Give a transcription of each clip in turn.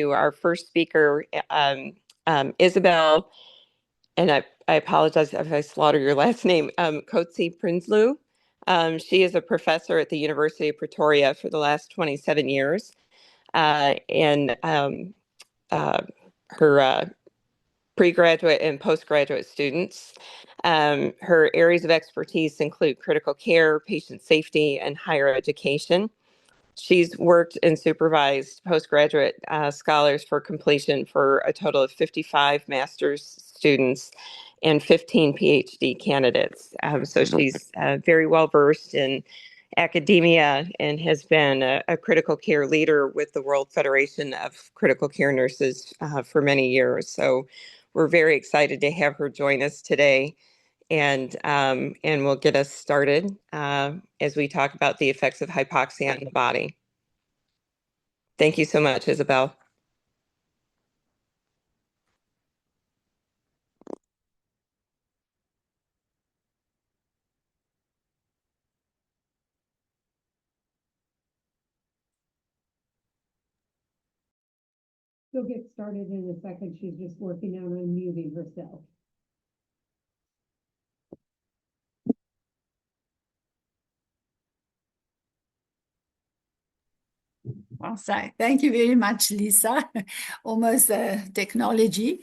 our first speaker, Isabel, and I apologize if I slaughter your last name, Coetzee. She is a professor at the University of Pretoria for the last 27 years, and her pregraduate and postgraduate students. Her areas of expertise include critical care, patient safety, and higher education. She's worked and supervised postgraduate scholars for completion for a total of 55 master's students and 15 PhD candidates. So she's very well versed in academia and has been a critical care leader with the World Federation of Critical Care Nurses for many years. So we're very excited to have her join us today. And we'll get us started as we talk about the effects of hypoxia on the body. Thank you so much, Isabel. She'll get started in a second. She's just working on unmuting herself. Awesome. Thank you very much, Lisa. Almost technology.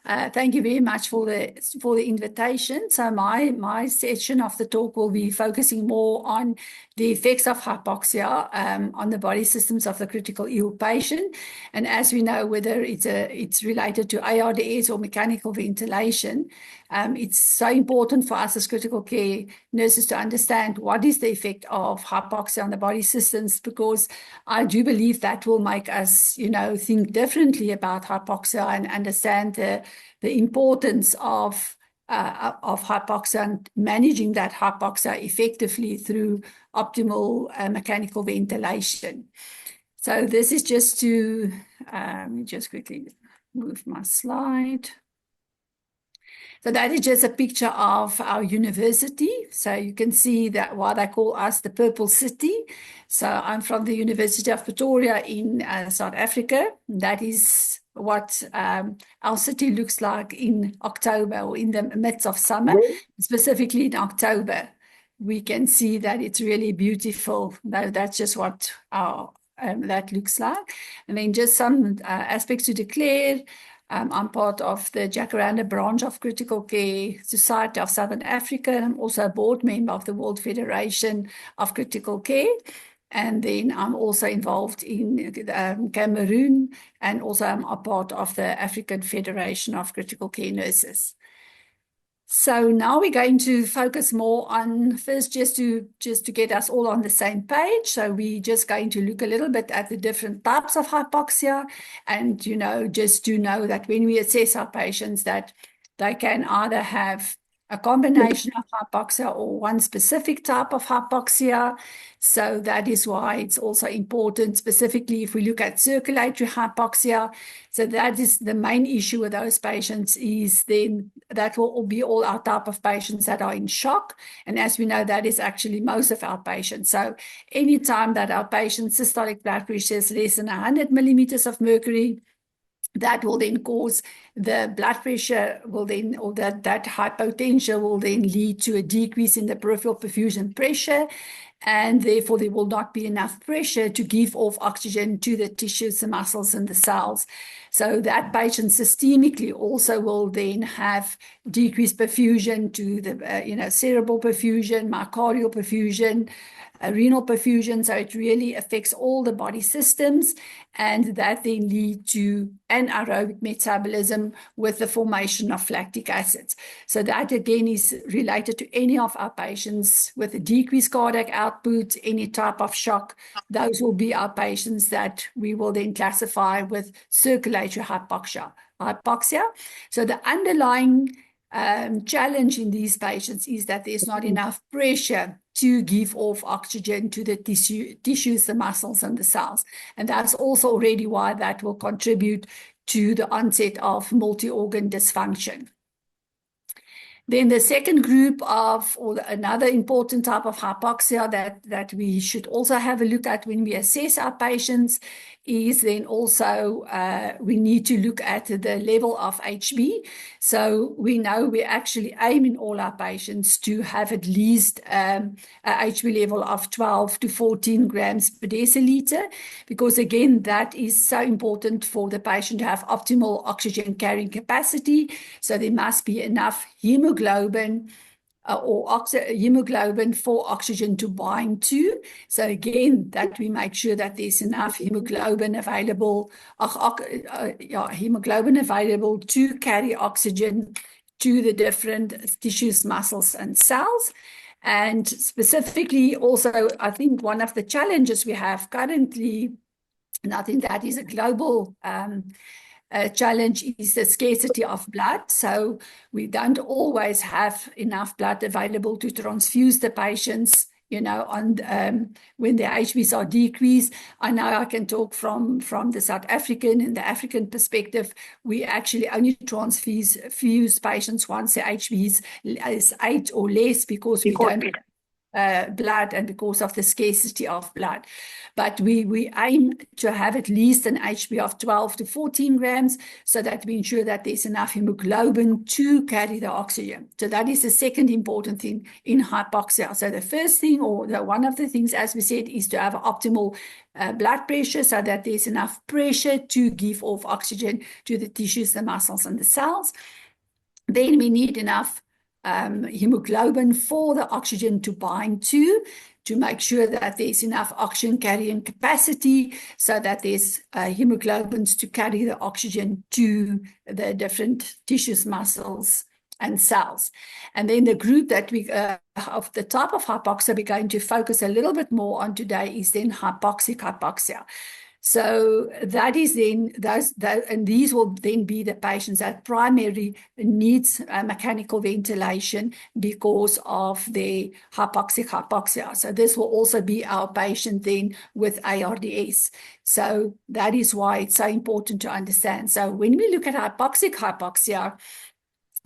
Thank you very much for the invitation. So my section of the talk will be focusing more on the effects of hypoxia on the body systems of the critical ill patient. And as we know, whether it's related to ARDS or mechanical ventilation, it's so important for us as critical care nurses to understand what is the effect of hypoxia on the body systems, because I do believe that will make us, think differently about hypoxia and understand the importance of hypoxia and managing that hypoxia effectively through optimal mechanical ventilation. So this is just to, let me just quickly move my slide. So that is just a picture of our university. So you can see that what I call us the Purple City. So I'm from the University of Pretoria in South Africa. That is what our city looks like in October or in the midst of summer, specifically in October. We can see that it's really beautiful. That's just what that looks like. And then just some aspects to declare. I'm part of the Jacaranda branch of Critical Care Society of Southern Africa. I'm also a board member of the World Federation of Critical Care. And then I'm also involved in Cameroon, and also I'm a part of the African Federation of Critical Care Nurses. So now we're going to focus more on first just to get us all on the same page. So we're just going to look a little bit at the different types of hypoxia, and just to know that when we assess our patients, that they can either have a combination of hypoxia or one specific type of hypoxia. So that is why it's also important, specifically if we look at circulatory hypoxia. So that is the main issue with those patients, is then that will be all our type of patients that are in shock. And as we know, that is actually most of our patients. So anytime that our patient's systolic blood pressure is less than 100 millimeters of mercury, that will then cause the blood pressure will then, or that hypotension will then lead to a decrease in the peripheral perfusion pressure, and therefore there will not be enough pressure to give off oxygen to the tissues, the muscles, and the cells. So that patient systemically also will then have decreased perfusion to the cerebral perfusion, myocardial perfusion, renal perfusion. So it really affects all the body systems, and that then lead to anaerobic metabolism with the formation of lactic acids. So that again is related to any of our patients with a decreased cardiac output, any type of shock. Those will be our patients that we will then classify with circulatory hypoxia. So the underlying challenge in these patients is that there's not enough pressure to give off oxygen to the tissues, the muscles, and the cells. And that's also already why that will contribute to the onset of multi-organ dysfunction. Then the second group of, or another important type of hypoxia that we should also have a look at when we assess our patients is then also we need to look at the level of HB. So we know we actually aim in all our patients to have at least a HB level of 12 to 14 grams per deciliter, because again, that is so important for the patient to have optimal oxygen carrying capacity. So there must be enough hemoglobin hemoglobin for oxygen to bind to. So again, that we make sure that there's enough hemoglobin available, hemoglobin available to carry oxygen to the different tissues, muscles, and cells. And specifically also, I think one of the challenges we have currently, and I think that is a global challenge, is the scarcity of blood. So we don't always have enough blood available to transfuse the patients, you know, on when their HBs are decreased. I know I can talk from the South African and the African perspective. We actually only transfuse patients once the HBs is 8 or less, because we don't blood and because of the scarcity of blood. But we aim to have at least an HB of 12 to 14 grams, so that we ensure that there's enough hemoglobin to carry the oxygen. So that is the second important thing in hypoxia. So the first thing, or one of the things, as we said, is to have optimal blood pressure, so that there's enough pressure to give off oxygen to the tissues, the muscles, and the cells. Then we need enough hemoglobin for the oxygen to bind to make sure that there's enough oxygen carrying capacity, so that there's hemoglobins to carry the oxygen to the different tissues, muscles, and cells. And then the group that we of the type of hypoxia we're going to focus a little bit more on today is then hypoxic hypoxia. So that is then and these will then be the patients that primarily needs mechanical ventilation because of their hypoxic hypoxia. So this will also be our patient then with ARDS. So that is why it's so important to understand. So when we look at hypoxic hypoxia,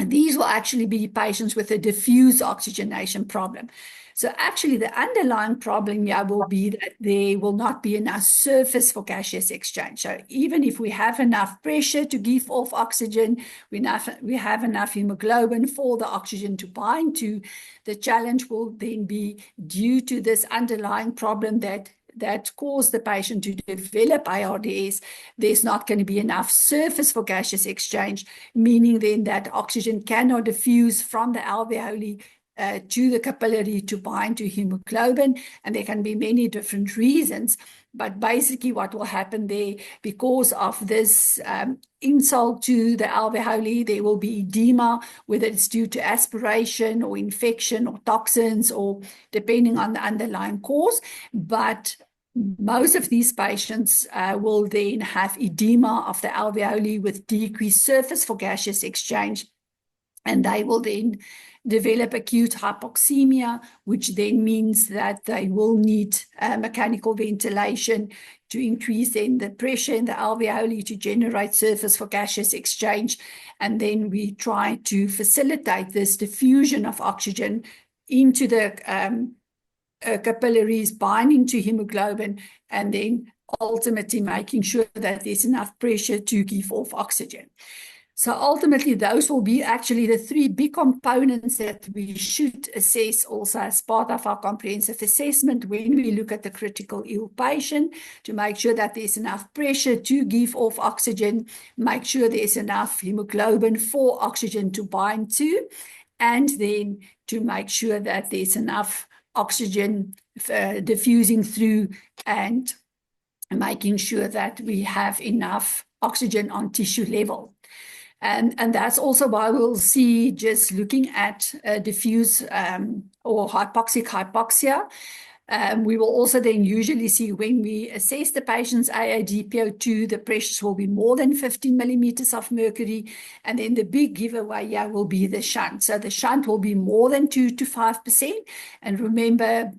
these will actually be patients with a diffuse oxygenation problem. So actually the underlying problem here will be that there will not be enough surface for gaseous exchange. So even if we have enough pressure to give off oxygen, we have enough hemoglobin for the oxygen to bind to, the challenge will then be due to this underlying problem that caused the patient to develop ARDS, there's not going to be enough surface for gaseous exchange, meaning then that oxygen cannot diffuse from the alveoli to the capillary to bind to hemoglobin, and there can be many different reasons. But basically what will happen there, because of this insult to the alveoli, there will be edema, whether it's due to aspiration or infection or toxins, or depending on the underlying cause. But most of these patients will then have edema of the alveoli with decreased surface for gaseous exchange, and they will then develop acute hypoxemia, which then means that they will need mechanical ventilation to increase then the pressure in the alveoli to generate surface for gaseous exchange. And then we try to facilitate this diffusion of oxygen into the capillaries, binding to hemoglobin, and then ultimately making sure that there's enough pressure to give off oxygen. So ultimately, those will be actually the three big components that we should assess also as part of our comprehensive assessment when we look at the critical ill patient, to make sure that there's enough pressure to give off oxygen, make sure there's enough hemoglobin for oxygen to bind to, and then to make sure that there's enough oxygen diffusing through, and making sure that we have enough oxygen on tissue level. And that's also why we'll see, just looking at diffuse or hypoxic hypoxia, we will also then usually see, when we assess the patient's AADPO2, the pressures will be more than 15 millimeters of mercury. And then the big giveaway here will be the shunt. So the shunt will be more than 2 to 5%. And remember,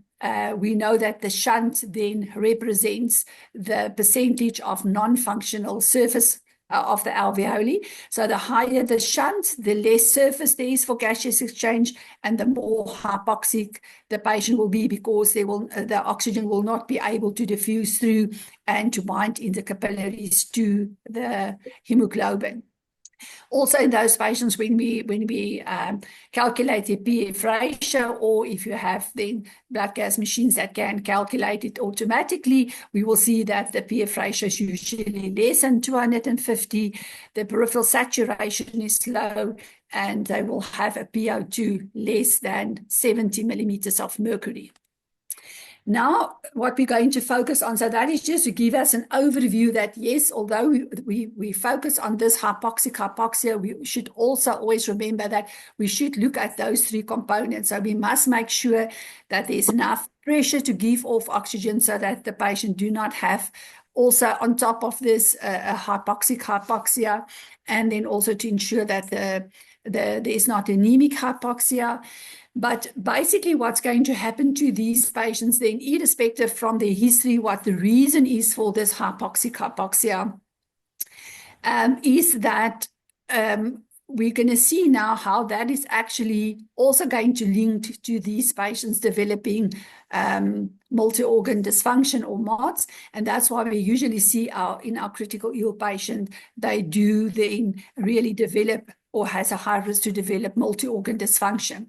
we know that the shunt then represents the percentage of non-functional surface of the alveoli. So the higher the shunt, the less surface there is for gaseous exchange, and the more hypoxic the patient will be, because the oxygen will not be able to diffuse through and to bind in the capillaries to the hemoglobin. Also, in those patients, when we calculate the PF ratio, or if you have then blood gas machines that can calculate it automatically, we will see that the PF ratio is usually less than 250. The peripheral saturation is low, and they will have a PO2 less than 70 millimeters of mercury. Now, what we're going to focus on, so that is just to give us an overview that, yes, although we focus on this hypoxia, we should also always remember that we should look at those three components. So we must make sure that there's enough pressure to give off oxygen so that the patient do not have also on top of this a hypoxia, and then also to ensure that there is not anemic hypoxia. But basically what's going to happen to these patients then, irrespective from their history, what the reason is for this hypoxia, is that we're going to see now how that is actually also going to link to these patients developing multi-organ dysfunction or MODS. And that's why we usually see in our critical ill patient, they do then really develop or has a high risk to develop multi-organ dysfunction.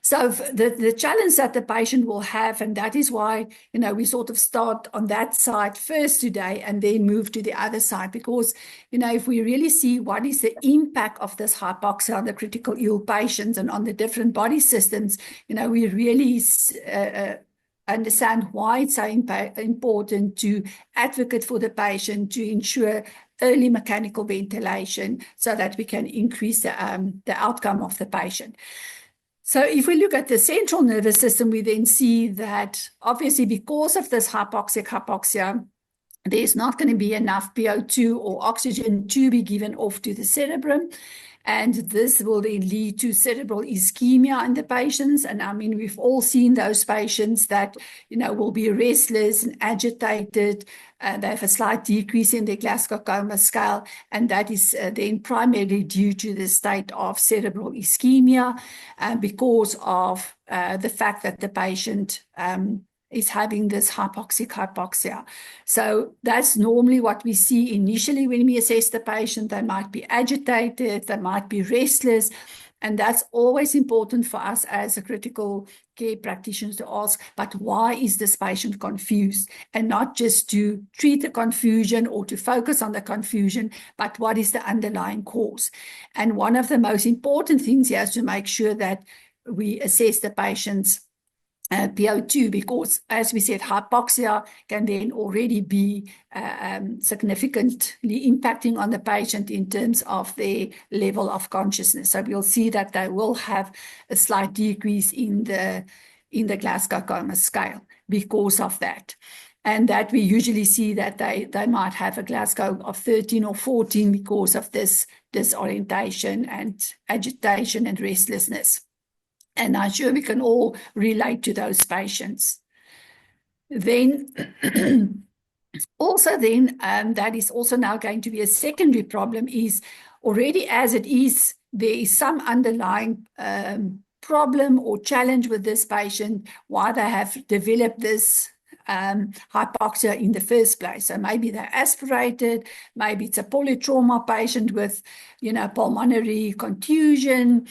So the challenge that the patient will have, and that is why, we sort of start on that side first today and then move to the other side, because, if we really see what is the impact of this hypoxia on the critical ill patients and on the different body systems, we really understand why it's so important to advocate for the patient, to ensure early mechanical ventilation so that we can increase the outcome of the patient. So if we look at the central nervous system, we then see that obviously because of this hypoxia, there's not going to be enough PO2 or oxygen to be given off to the cerebrum. And this will then lead to cerebral ischemia in the patients. And I mean, we've all seen those patients that, will be restless and agitated. They have a slight decrease in their Glasgow Coma scale. And that is then primarily due to the state of cerebral ischemia because of the fact that the patient is having this hypoxia. So that's normally what we see initially when we assess the patient. They might be agitated, they might be restless, and that's always important for us as a critical care practitioners to ask, but why is this patient confused? And not just to treat the confusion or to focus on the confusion, but what is the underlying cause? And one of the most important things here is to make sure that we assess the patient's PO2, because as we said, hypoxia can then already be significantly impacting on the patient in terms of their level of consciousness. So we'll see that they will have a slight decrease in the Glasgow Coma scale because of that. And that we usually see that they might have a Glasgow of 13 or 14 because of this disorientation and agitation and restlessness. And I'm sure we can all relate to those patients. Then that is also now going to be a secondary problem, is already as it is, there is some underlying problem or challenge with this patient, why they have developed this hypoxia in the first place. So maybe they're aspirated, maybe it's a polytrauma patient with, pulmonary contusion,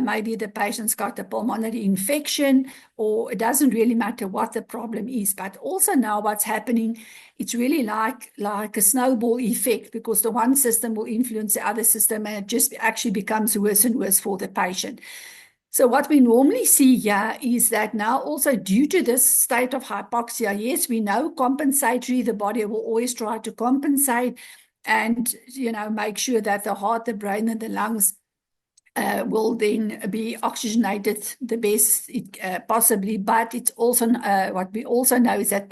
maybe the patient's got a pulmonary infection, or it doesn't really matter what the problem is. But also now what's happening, it's really like a snowball effect, because the one system will influence the other system, and it just actually becomes worse and worse for the patient. So what we normally see here is that now also due to this state of hypoxia, yes, we know compensatory, the body will always try to compensate and, make sure that the heart, the brain, and the lungs will then be oxygenated the best possibly. But it's also what we also know is that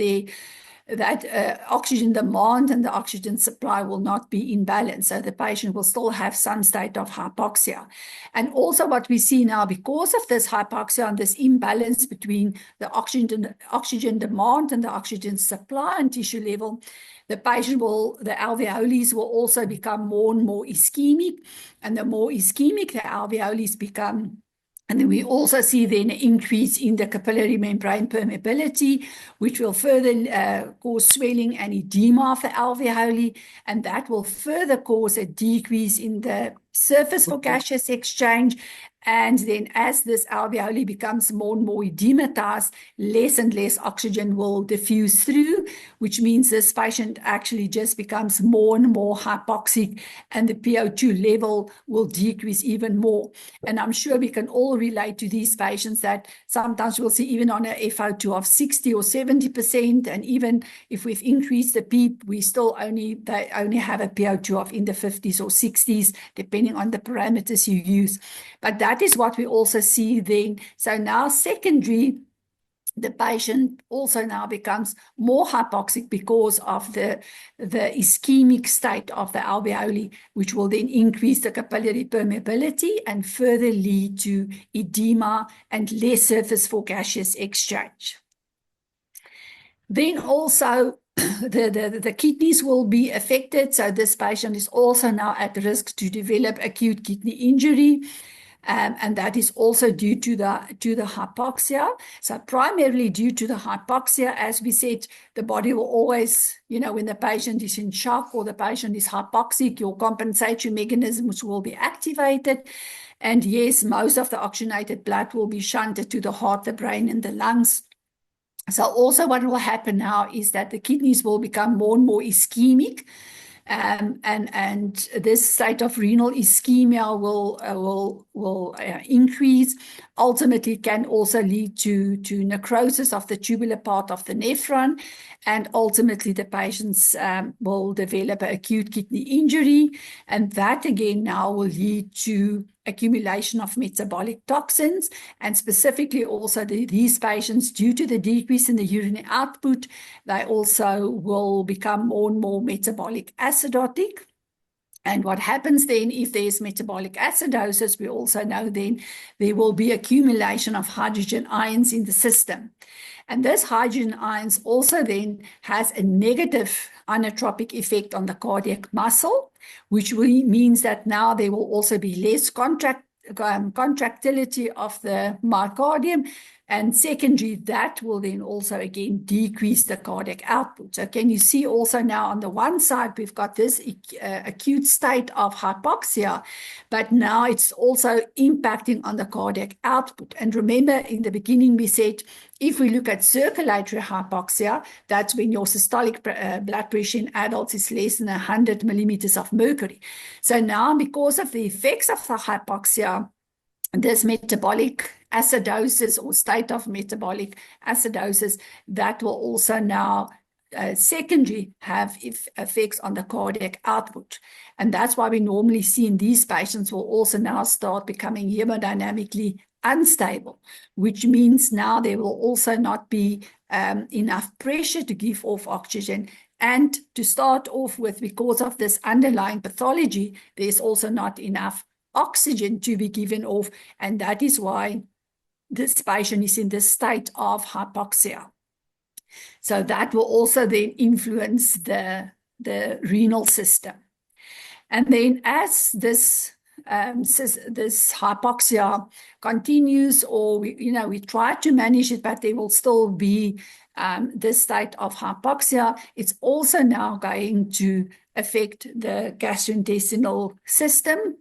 oxygen demand and the oxygen supply will not be in balance. So the patient will still have some state of hypoxia. And also what we see now, because of this hypoxia and this imbalance between the oxygen demand and the oxygen supply and tissue level, the alveoli will also become more and more ischemic. And the more ischemic the alveoli become, and then we also see then an increase in the capillary membrane permeability, which will further cause swelling and edema of the alveoli, and that will further cause a decrease in the surface for gaseous exchange. And then as this alveoli becomes more and more edematized, less and less oxygen will diffuse through, which means this patient actually just becomes more and more hypoxic, and the PO2 level will decrease even more. And I'm sure we can all relate to these patients that sometimes we'll see even on a FO2 of 60 or 70%, and even if we've increased the PEEP, they only have a PO2 of in the 50s or 60s, depending on the parameters you use. But that is what we also see then. So now secondary, the patient also now becomes more hypoxic because of the ischemic state of the alveoli, which will then increase the capillary permeability and further lead to edema and less surface for gaseous exchange. Then also the kidneys will be affected. So this patient is also now at risk to develop acute kidney injury. And that is also due to the hypoxia. So primarily due to the hypoxia, as we said, the body will always, when the patient is in shock or the patient is hypoxic, your compensatory mechanisms will be activated. And yes, most of the oxygenated blood will be shunted to the heart, the brain, and the lungs. So also what will happen now is that the kidneys will become more and more ischemic. And this state of renal ischemia will increase. Ultimately, can also lead to necrosis of the tubular part of the nephron, and ultimately the patients will develop an acute kidney injury, and that again now will lead to accumulation of metabolic toxins, and specifically also these patients, due to the decrease in the urinary output, they also will become more and more metabolic acidotic. And what happens then if there's metabolic acidosis, we also know then there will be accumulation of hydrogen ions in the system. And this hydrogen ions also then has a negative inotropic effect on the cardiac muscle, which means that now there will also be less contractility of the myocardium, and secondary, that will then also again decrease the cardiac output. So can you see also now on the one side, we've got this acute state of hypoxia, but now it's also impacting on the cardiac output. And remember, in the beginning, we said, if we look at circulatory hypoxia, that's when your systolic blood pressure in adults is less than 100 millimeters of mercury. So now, because of the effects of the hypoxia, this metabolic acidosis or state of metabolic acidosis, that will also now secondary have effects on the cardiac output. And that's why we normally see in these patients will also now start becoming hemodynamically unstable, which means now there will also not be enough pressure to give off oxygen. And to start off with, because of this underlying pathology, there's also not enough oxygen to be given off, and that is why this patient is in this state of hypoxia. So that will also then influence the renal system. And then as this hypoxia continues, or we try to manage it, but there will still be this state of hypoxia, it's also now going to affect the gastrointestinal system.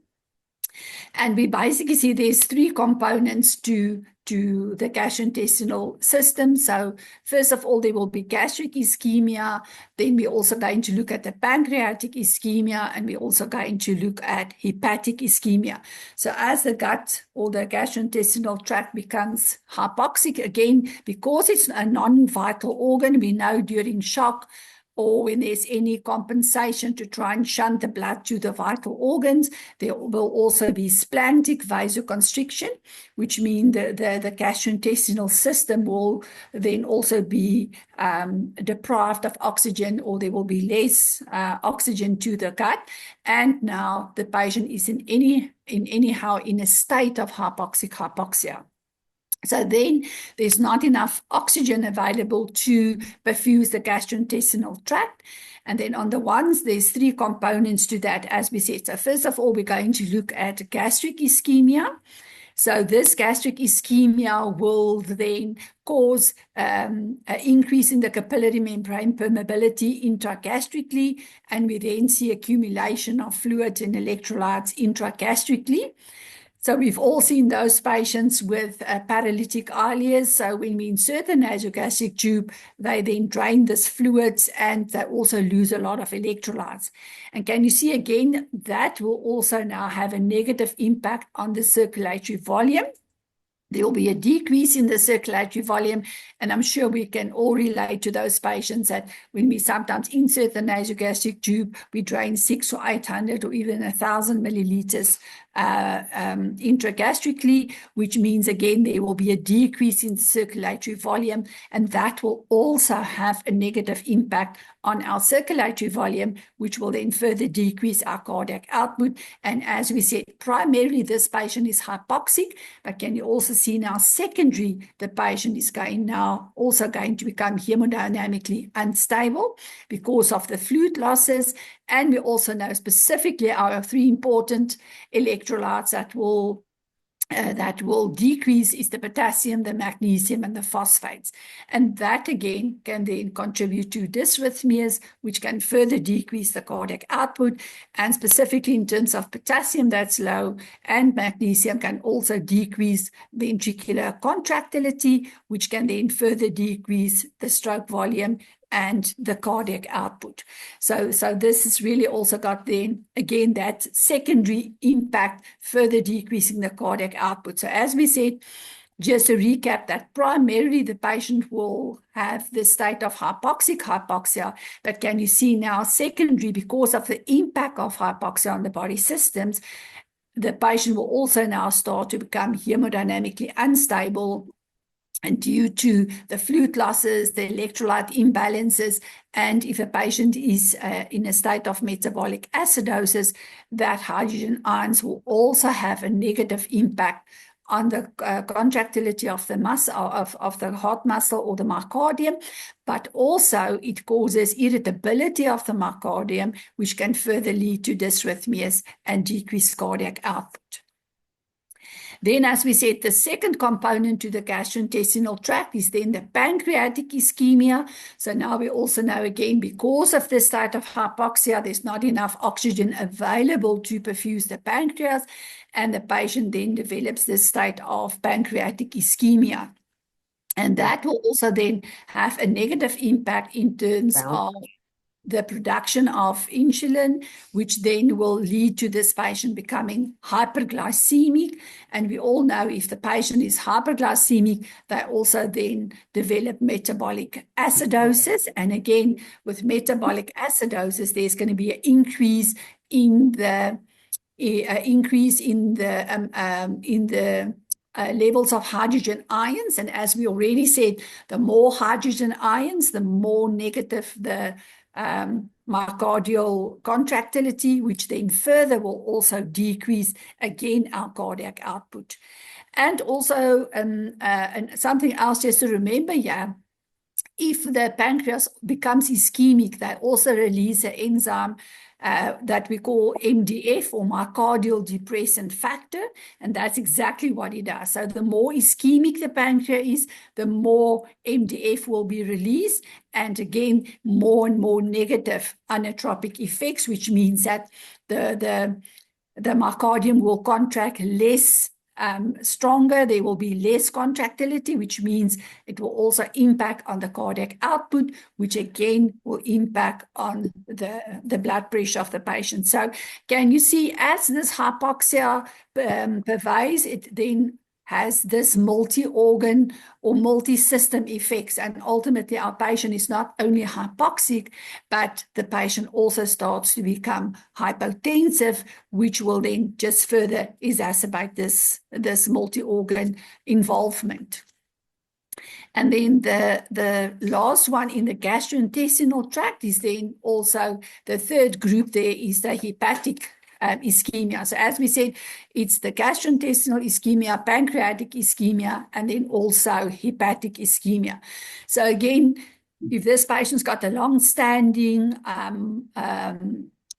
And we basically see there's three components to the gastrointestinal system. So first of all, there will be gastric ischemia. Then we're also going to look at the pancreatic ischemia, and we're also going to look at hepatic ischemia. So as the gut or the gastrointestinal tract becomes hypoxic, again, because it's a non-vital organ, we know during shock, or when there's any compensation to try and shunt the blood to the vital organs. There will also be splanchnic vasoconstriction, which means the gastrointestinal system will then also be deprived of oxygen, or there will be less oxygen to the gut. And now the patient is anyhow in a state of hypoxia. So then there's not enough oxygen available to perfuse the gastrointestinal tract. And then on the ones, there's three components to that, as we said. So first of all, we're going to look at gastric ischemia. So this gastric ischemia will then cause an increase in the capillary membrane permeability intragastrically, and we then see accumulation of fluids and electrolytes intragastrically. So we've all seen those patients with paralytic ileus. So when we insert the nasogastric tube, they then drain this fluids and they also lose a lot of electrolytes. And can you see again, that will also now have a negative impact on the circulatory volume. There will be a decrease in the circulatory volume, and I'm sure we can all relate to those patients that when we sometimes insert the nasogastric tube, we drain 600 or 800 or even 1,000 milliliters intragastrically, which means again there will be a decrease in circulatory volume, and that will also have a negative impact on our circulatory volume, which will then further decrease our cardiac output. And as we said, primarily this patient is hypoxic, but can you also see now secondary, the patient is also going to become hemodynamically unstable because of the fluid losses. And we also know specifically our three important electrolytes that will decrease is the potassium, the magnesium, and the phosphates. And that again can then contribute to dysrhythmias, which can further decrease the cardiac output. And specifically in terms of potassium, that's low, and magnesium can also decrease ventricular contractility, which can then further decrease the stroke volume and the cardiac output. So this has really also got then, again, that secondary impact, further decreasing the cardiac output. So as we said, just to recap, that primarily the patient will have the state of hypoxia, but can you see now secondary, because of the impact of hypoxia on the body systems, the patient will also now start to become hemodynamically unstable, and due to the fluid losses, the electrolyte imbalances, and if a patient is in a state of metabolic acidosis, that hydrogen ions will also have a negative impact on the contractility of the muscle, of the heart muscle or the myocardium, but also it causes irritability of the myocardium, which can further lead to dysrhythmias and decreased cardiac output. Then, as we said, the second component to the gastrointestinal tract is then the pancreatic ischemia. So now we also know, again, because of the state of hypoxia, there's not enough oxygen available to perfuse the pancreas, and the patient then develops this state of pancreatic ischemia. And that will also then have a negative impact in terms of the production of insulin, which then will lead to this patient becoming hyperglycemic. And we all know if the patient is hyperglycemic, they also then develop metabolic acidosis. And again, with metabolic acidosis, there's going to be an increase in the levels of hydrogen ions. And as we already said, the more hydrogen ions, the more negative the myocardial contractility, which then further will also decrease again our cardiac output. And also and something else just to remember, if the pancreas becomes ischemic, they also release an enzyme that we call MDF, or myocardial depressant factor, and that's exactly what it does. So the more ischemic the pancreas is, the more MDF will be released, and again, more and more negative inotropic effects, which means that the myocardium will contract less stronger, there will be less contractility, which means it will also impact on the cardiac output, which again will impact on the blood pressure of the patient. So can you see, as this hypoxia pervades, it then has this multi-organ or multi-system effects. And ultimately, our patient is not only hypoxic, but the patient also starts to become hypotensive, which will then just further exacerbate this multi-organ involvement. And then the last one in the gastrointestinal tract is then also the third group there is the hepatic ischemia. So as we said, it's the gastrointestinal ischemia, pancreatic ischemia, and then also hepatic ischemia. So again, if this patient's got a long-standing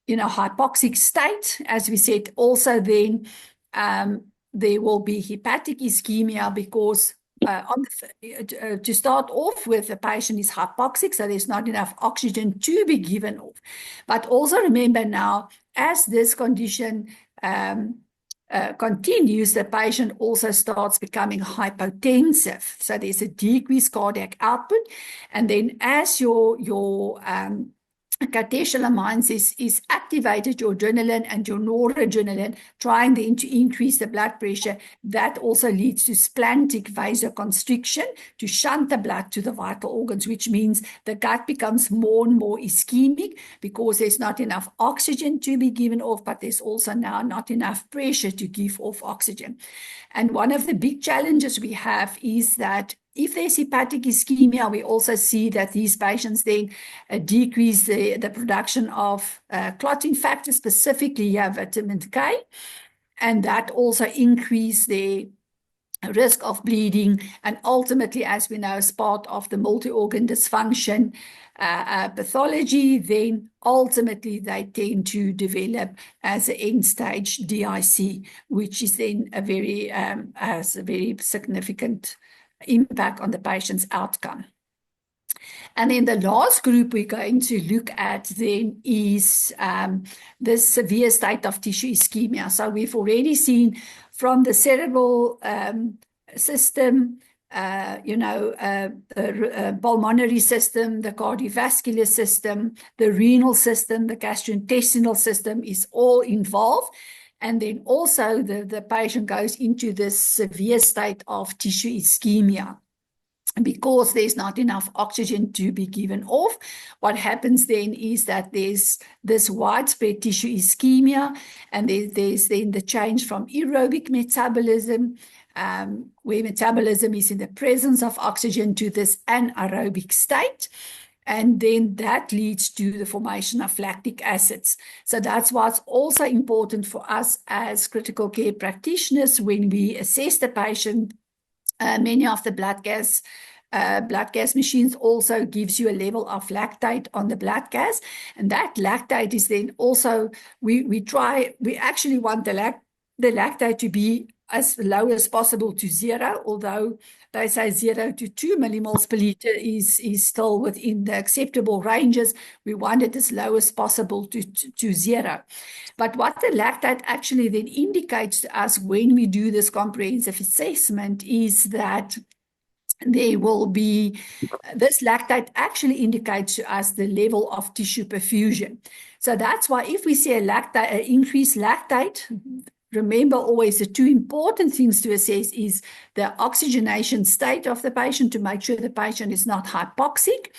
hypoxic state, as we said, also then there will be hepatic ischemia because to start off with, the patient is hypoxic, so there's not enough oxygen to be given off. But also remember now, as this condition continues, the patient also starts becoming hypotensive. So there's a decreased cardiac output. And then as your catecholamines is activated, your adrenaline and your noradrenaline, trying then to increase the blood pressure. That also leads to splanchnic vasoconstriction to shunt the blood to the vital organs, which means the gut becomes more and more ischemic because there's not enough oxygen to be given off, but there's also now not enough pressure to give off oxygen. And one of the big challenges we have is that if there's hepatic ischemia, we also see that these patients then decrease the production of clotting factors, specifically vitamin K, and that also increase the risk of bleeding, and ultimately, as we know, as part of the multi-organ dysfunction pathology, then ultimately they tend to develop as an end-stage DIC, which is then has a very significant impact on the patient's outcome. And then the last group we're going to look at then is the severe state of tissue ischemia. So we've already seen from the cerebral system, the pulmonary system, the cardiovascular system, the renal system, the gastrointestinal system is all involved. And then also the patient goes into this severe state of tissue ischemia. Because there's not enough oxygen to be given off, what happens then is that there's this widespread tissue ischemia, and there's then the change from aerobic metabolism, where metabolism is in the presence of oxygen, to this anaerobic state. And then that leads to the formation of lactic acids. So that's what's also important for us as critical care practitioners when we assess the patient. Many of the blood gas machines also gives you a level of lactate on the blood gas, and that lactate is then also we actually want the lactate to be as low as possible to 0, although they say 0 to 2 millimoles per liter is still within the acceptable ranges. We want it as low as possible to 0. But what the lactate actually then indicates to us when we do this comprehensive assessment is that there will be, this lactate actually indicates to us the level of tissue perfusion. So that's why if we see an increased lactate, remember always the two important things to assess is the oxygenation state of the patient to make sure the patient is not hypoxic.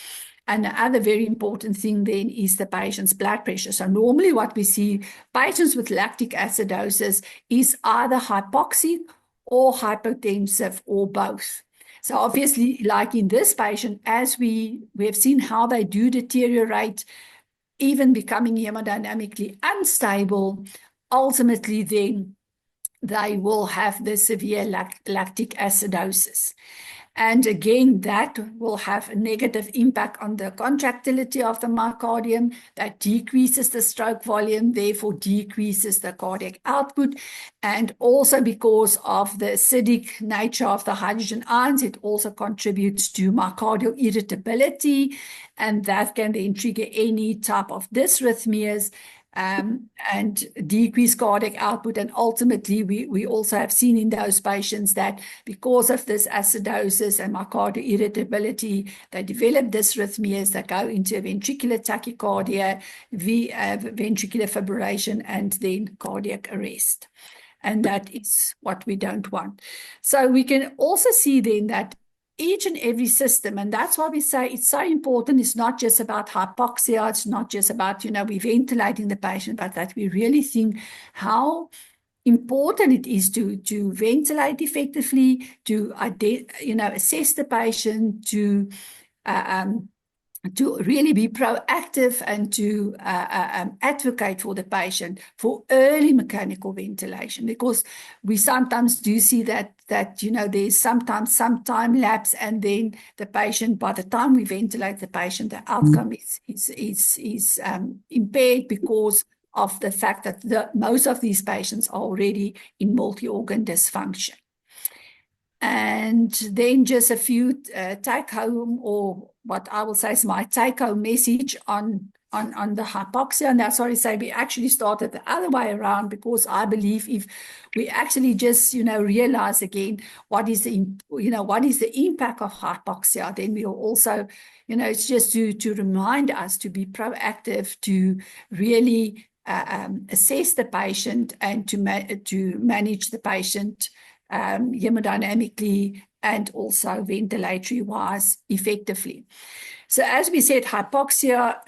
And the other very important thing then is the patient's blood pressure. So normally what we see patients with lactic acidosis is either hypoxic or hypotensive or both. So obviously, like in this patient, as we have seen how they do deteriorate, even becoming hemodynamically unstable, ultimately then they will have the severe lactic acidosis. And again, that will have a negative impact on the contractility of the myocardium. That decreases the stroke volume, therefore decreases the cardiac output. And also because of the acidic nature of the hydrogen ions, it also contributes to myocardial irritability. And that can then trigger any type of dysrhythmias, and decrease cardiac output. And ultimately, we also have seen in those patients that because of this acidosis and myocardial irritability, they develop dysrhythmias that go into ventricular tachycardia, ventricular fibrillation, and then cardiac arrest. and that is what we don't want. So we can also see then that each and every system, and that's why we say it's so important. It's not just about hypoxia. It's not just about, we're ventilating the patient, but that we really think how important it is to ventilate effectively, to assess the patient, to really be proactive and to advocate for the patient for early mechanical ventilation, because we sometimes do see that there's sometimes some time lapse, and then the patient, by the time we ventilate the patient, the outcome is impaired because of the fact that most of these patients are already in multi-organ dysfunction. And then just a few take-home, or what I will say is my take-home message on the hypoxia. And that's why I say we actually started the other way around, because I believe if we actually just, realize again what is the impact of hypoxia, then we'll also, it's just to remind us to be proactive, to really assess the patient and to manage the patient hemodynamically and also ventilatory-wise effectively. So as we said, hypoxia,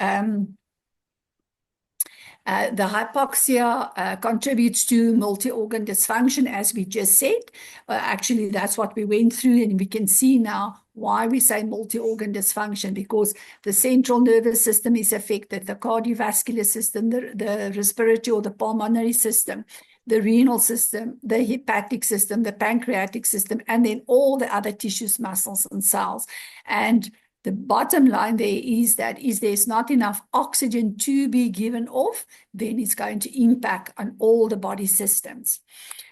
the hypoxia contributes to multi-organ dysfunction, as we just said. Actually, that's what we went through, and we can see now why we say multi-organ dysfunction, because the central nervous system is affected, the cardiovascular system, the respiratory or the pulmonary system, the renal system, the hepatic system, the pancreatic system, and then all the other tissues, muscles, and cells. And the bottom line there is that if there's not enough oxygen to be given off, then it's going to impact on all the body systems.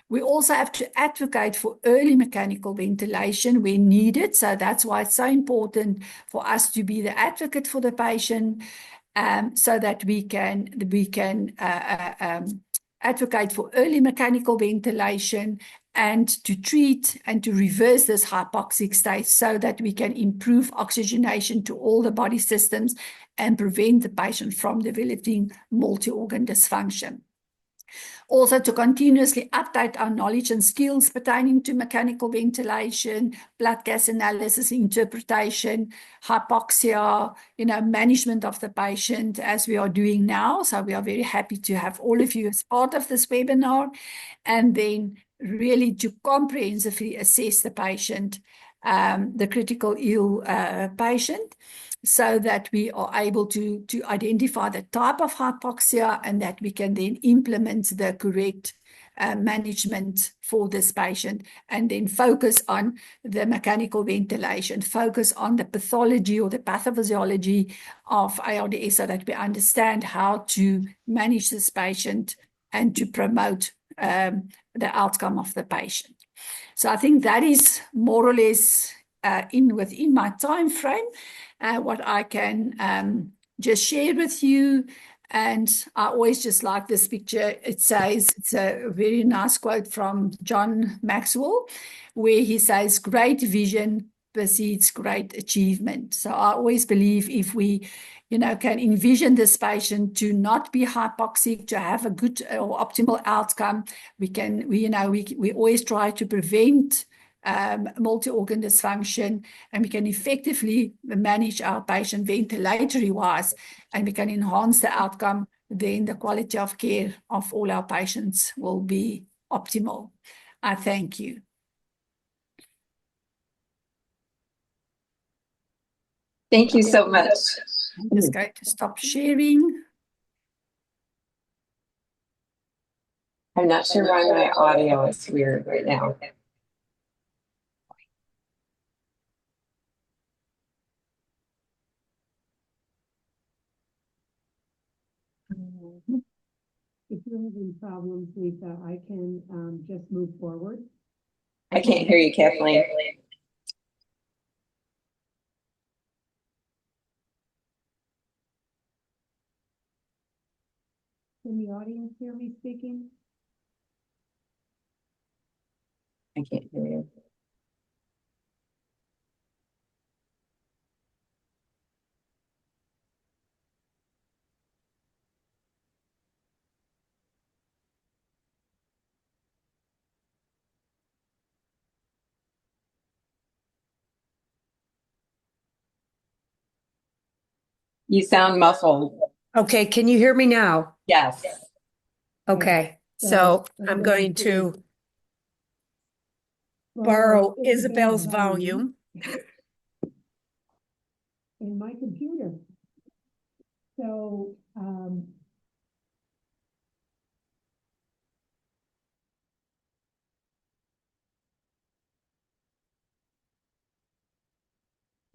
We also have to advocate for early mechanical ventilation when needed. So that's why it's so important for us to be the advocate for the patient, so that we can advocate for early mechanical ventilation and to treat and to reverse this hypoxic state, so that we can improve oxygenation to all the body systems and prevent the patient from developing multi-organ dysfunction. Also, to continuously update our knowledge and skills pertaining to mechanical ventilation, blood gas analysis, interpretation, hypoxia, management of the patient, as we are doing now. So we are very happy to have all of you as part of this webinar, and then really to comprehensively assess the patient, the critical ill patient, so that we are able to identify the type of hypoxia, and that we can then implement the correct management for this patient, and then focus on the mechanical ventilation, focus on the pathology or the pathophysiology of ARDS, so that we understand how to manage this patient and to promote the outcome of the patient. So I think that is more or less within my time frame, what I can just share with you. And I always just like this picture. It says, it's a very nice quote from John Maxwell, where he says, "Great vision precedes great achievement." So I always believe if we can envision this patient to not be hypoxic, to have a good or optimal outcome, we always try to prevent multi-organ dysfunction, and we can effectively manage our patient ventilatory-wise, and we can enhance the outcome, then the quality of care of all our patients will be optimal. I thank you. Thank you so much. I'm just going to stop sharing. I'm not sure why my audio is weird right now. If you're having problems, Lisa, I can just move forward. I can't hear you, Kathleen. Can the audience hear me speaking? I can't hear you. You sound muffled. Okay, can you hear me now? Yes. Okay, so I'm going to borrow Isabel's volume. in my computer. So,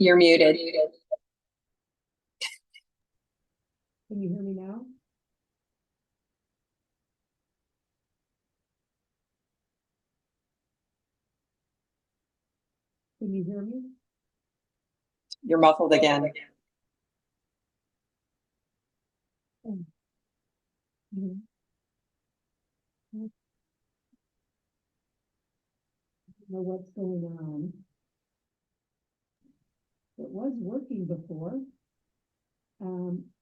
You're muted. can you hear me now? Can you hear me? You're muffled again. Mhm. I don't know what's going on. It was working before.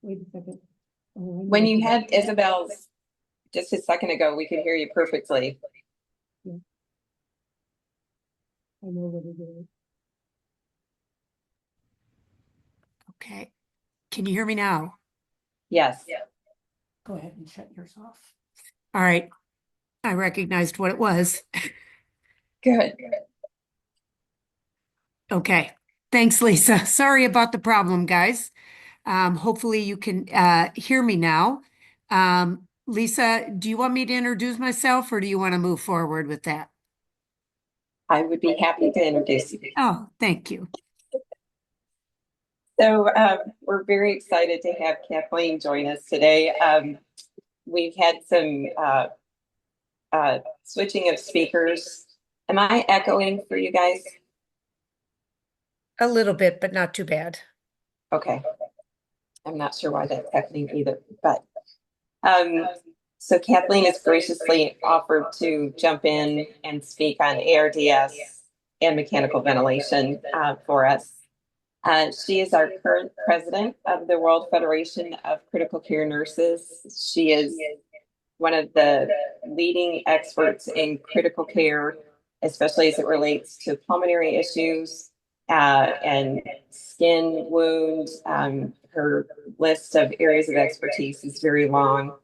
Wait a second. Oh, I know When you what had Isabel's just a second ago, we could hear you perfectly. I know what it is. Okay, can you hear me now? Yes. Go ahead and shut yours off. All right, I recognized what it was. Good. Okay, thanks, Lisa. Sorry about the problem, guys. Hopefully you can hear me now. Lisa, do you want me to introduce myself or do you want to move forward with that? I would be happy to introduce you. Oh, thank you. So we're very excited to have Kathleen join us today. We've had some switching of speakers. Am I echoing for you guys? A little bit, but not too bad. Okay. I'm not sure why that's happening either, but um, so Kathleen has graciously offered to jump in and speak on ARDS and mechanical ventilation for us. She is our current president of the World Federation of Critical Care Nurses. She is one of the leading experts in critical care, especially as it relates to pulmonary issues and skin wounds. Her list of areas of expertise is very long,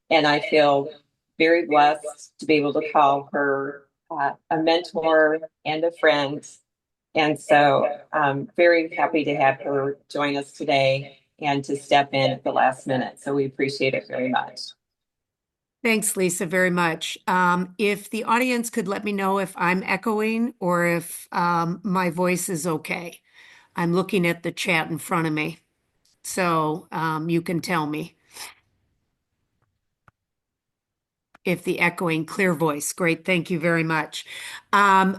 and I feel very blessed to be able to call her a mentor and a friend. And so I'm very happy to have her join us today and to step in at the last minute. So we appreciate it very much. Thanks, Lisa, very much. If the audience could let me know if I'm echoing or if my voice is okay. I'm looking at the chat in front of me, so you can tell me if the echoing clear voice. Great, thank you very much.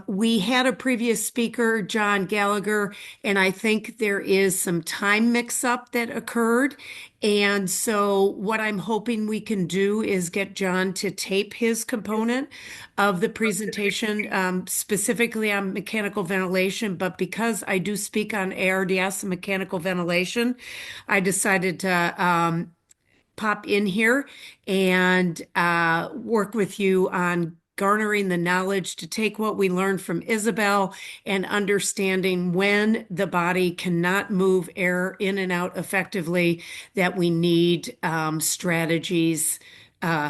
We had a previous speaker, John Gallagher, and I think there is some time mix-up that occurred. And so what I'm hoping we can do is get John to tape his component of the presentation, specifically on mechanical ventilation. But because I do speak on ARDS and mechanical ventilation, I decided to pop in here and work with you on garnering the knowledge to take what we learned from Isabel and understanding when the body cannot move air in and out effectively, that we need strategies,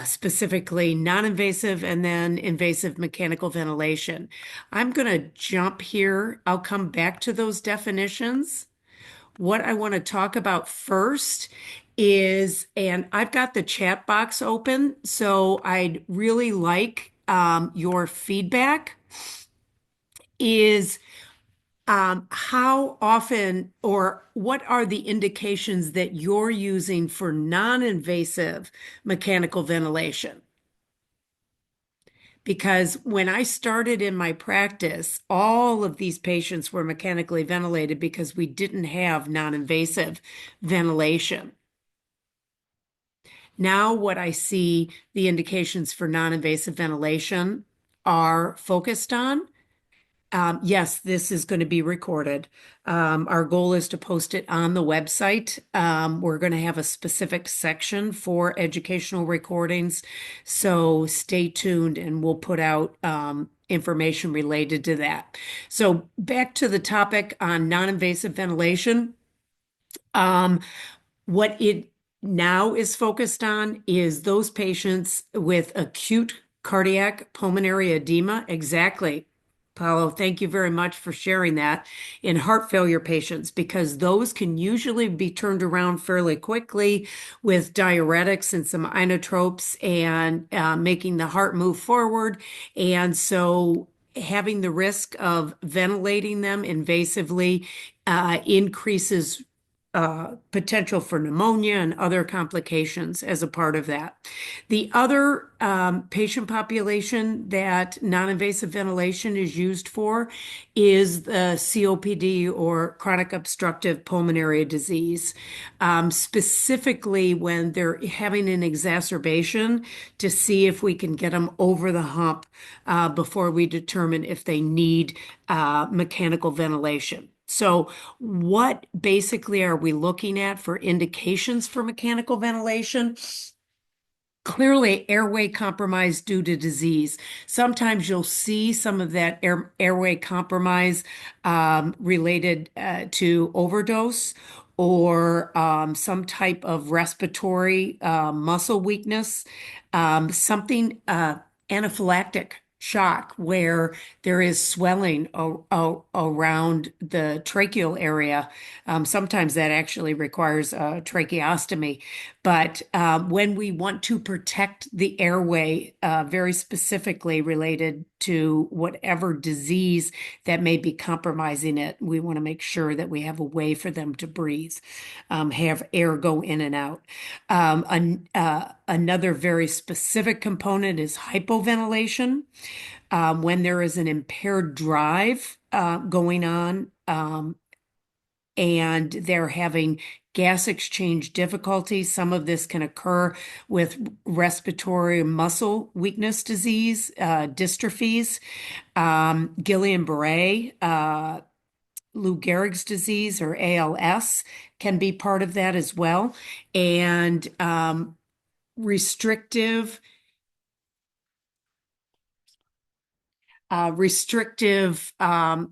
specifically non-invasive and then invasive mechanical ventilation. I'm going to jump here. I'll come back to those definitions. What I want to talk about first is, and I've got the chat box open, so I'd really like your feedback, is how often or what are the indications that you're using for non-invasive mechanical ventilation? Because when I started in my practice, all of these patients were mechanically ventilated because we didn't have non-invasive ventilation. Now, what I see the indications for non-invasive ventilation are focused on. Yes, this is going to be recorded. Our goal is to post it on the website. We're going to have a specific section for educational recordings. So stay tuned and we'll put out information related to that. So back to the topic on non-invasive ventilation. What it now is focused on is those patients with acute cardiac pulmonary edema. Exactly. Paulo, thank you very much for sharing that in heart failure patients, because those can usually be turned around fairly quickly with diuretics and some inotropes and making the heart move forward. And so having the risk of ventilating them invasively increases potential for pneumonia and other complications as a part of that. The other patient population that non-invasive ventilation is used for is the COPD, or chronic obstructive pulmonary disease, specifically when they're having an exacerbation, to see if we can get them over the hump before we determine if they need mechanical ventilation. So what basically are we looking at for indications for mechanical ventilation? Clearly, airway compromise due to disease. Sometimes you'll see some of that airway compromise related to overdose, or some type of respiratory muscle weakness, something anaphylactic shock where there is swelling around the tracheal area. Sometimes that actually requires a tracheostomy. But when we want to protect the airway, very specifically related to whatever disease that may be compromising it, we want to make sure that we have a way for them to breathe, have air go in and out. Another very specific component is hypoventilation. When there is an impaired drive going on, and they're having gas exchange difficulties. Some of this can occur with respiratory muscle weakness disease, dystrophies, Guillain-Barré, Lou Gehrig's disease, or ALS, can be part of that as well. And restrictive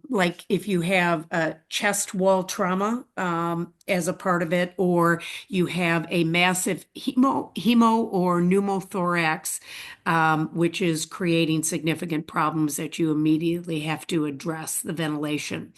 like if you have a chest wall trauma as a part of it, or you have a massive hemo or pneumothorax, which is creating significant problems that you immediately have to address the ventilation.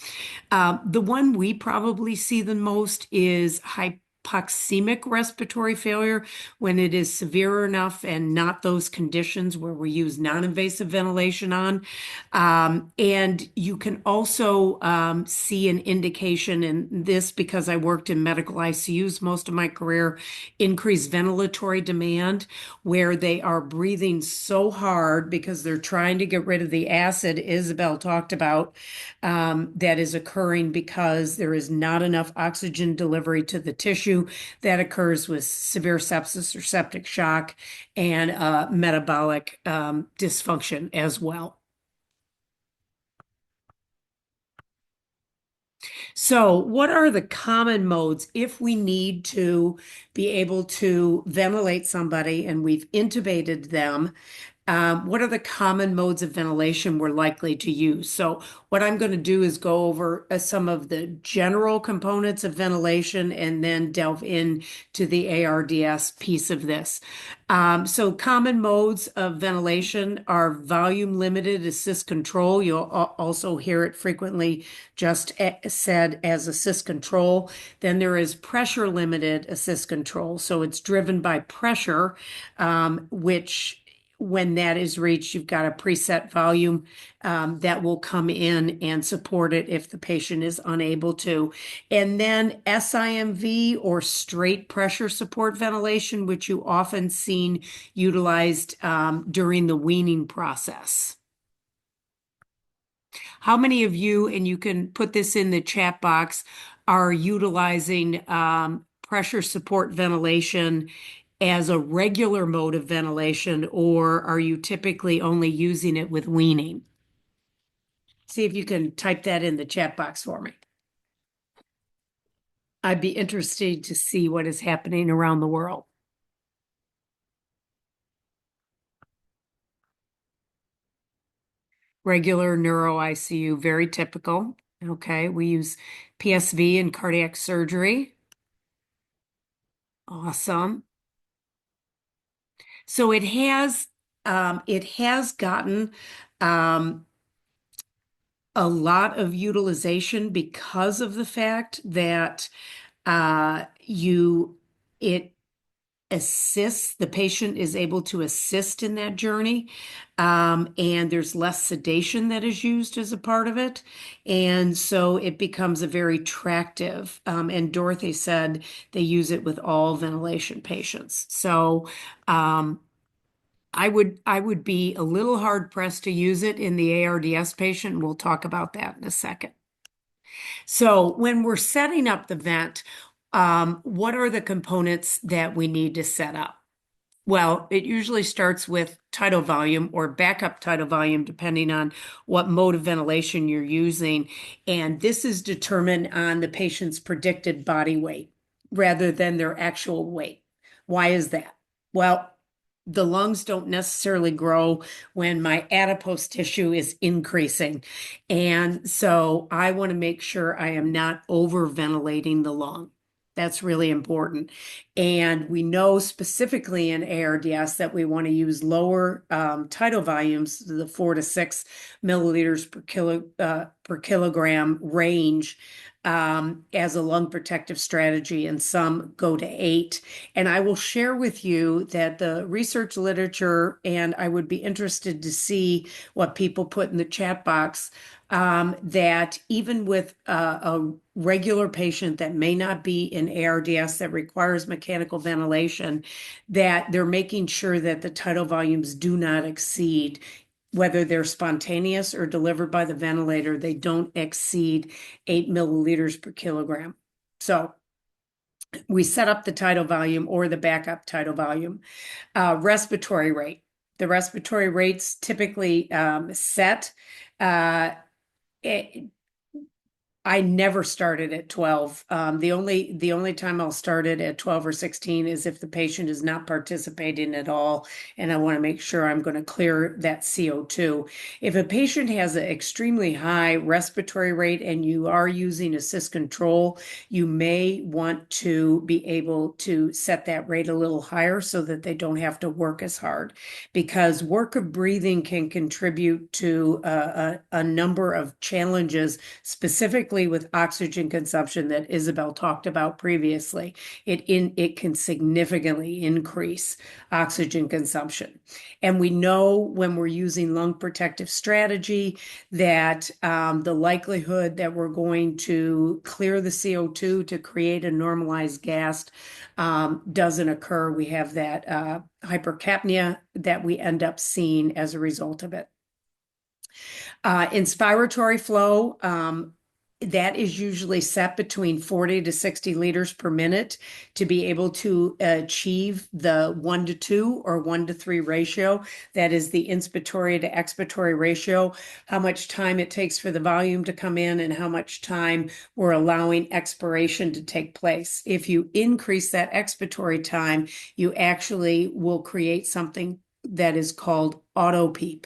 The one we probably see the most is hypoxemic respiratory failure, when it is severe enough and not those conditions where we use non-invasive ventilation on. And you can also see an indication in this, because I worked in medical ICUs most of my career, increased ventilatory demand, where they are breathing so hard because they're trying to get rid of the acid Isabel talked about, that is occurring because there is not enough oxygen delivery to the tissue. That occurs with severe sepsis or septic shock, and metabolic dysfunction as well. So what are the common modes if we need to be able to ventilate somebody and we've intubated them? What are the common modes of ventilation we're likely to use? So what I'm going to do is go over some of the general components of ventilation and then delve into the ARDS piece of this. So common modes of ventilation are volume limited assist control. You'll also hear it frequently just said as assist control. Then there is pressure limited assist control. So it's driven by pressure, which when that is reached, you've got a preset volume that will come in and support it if the patient is unable to. And then SIMV, or straight pressure support ventilation, which you often seen utilized during the weaning process. How many of you, and you can put this in the chat box, are utilizing pressure support ventilation as a regular mode of ventilation, or are you typically only using it with weaning? See if you can type that in the chat box for me. I'd be interested to see what is happening around the world. Regular neuro ICU, very typical. Okay, we use PSV in cardiac surgery. Awesome. So it has gotten um, a lot of utilization because of the fact that it assists, the patient is able to assist in that journey. And there's less sedation that is used as a part of it. And so it becomes a very attractive. And Dorothy said they use it with all ventilation patients. So I would be a little hard pressed to use it in the ARDS patient. We'll talk about that in a second. So when we're setting up the vent, what are the components that we need to set up? Well, it usually starts with tidal volume or backup tidal volume, depending on what mode of ventilation you're using. And this is determined on the patient's predicted body weight rather than their actual weight. Why is that? Well, the lungs don't necessarily grow when my adipose tissue is increasing. And so I want to make sure I am not over-ventilating the lung. That's really important. And we know specifically in ARDS that we want to use lower tidal volumes, the 4 to 6 milliliters per kilogram range as a lung protective strategy, and some go to 8. And I will share with you that the research literature, and I would be interested to see what people put in the chat box, that even with a regular patient that may not be in ARDS that requires mechanical ventilation, that they're making sure that the tidal volumes do not exceed, whether they're spontaneous or delivered by the ventilator, they don't exceed 8 milliliters per kilogram. So we set up the tidal volume or the backup tidal volume. Respiratory rate. The respiratory rates typically set. I never started at 12. The only time I'll start it at 12 or 16 is if the patient is not participating at all, and I want to make sure I'm going to clear that CO2. If a patient has an extremely high respiratory rate and you are using assist control, you may want to be able to set that rate a little higher so that they don't have to work as hard, because work of breathing can contribute to a number of challenges, specifically with oxygen consumption that Isabel talked about previously. It can significantly increase oxygen consumption. And we know when we're using lung protective strategy that the likelihood that we're going to clear the CO2 to create a normalized gas doesn't occur. We have that hypercapnia that we end up seeing as a result of it. Inspiratory flow, that is usually set between 40 to 60 liters per minute to be able to achieve the 1 to 2 or 1 to 3 ratio. That is the inspiratory to expiratory ratio, how much time it takes for the volume to come in and how much time we're allowing expiration to take place. If you increase that expiratory time, you actually will create something that is called auto PEEP.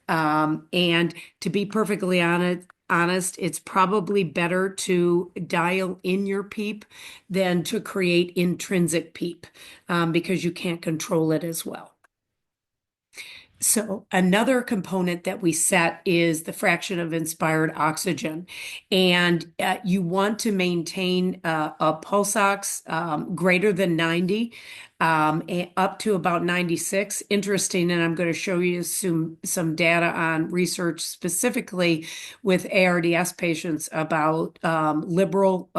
And to be perfectly honest, it's probably better to dial in your PEEP than to create intrinsic PEEP because you can't control it as well. So another component that we set is the fraction of inspired oxygen. And you want to maintain a pulse ox greater than 90, up to about 96. Interesting, and I'm going to show you some data on research specifically with ARDS patients about liberal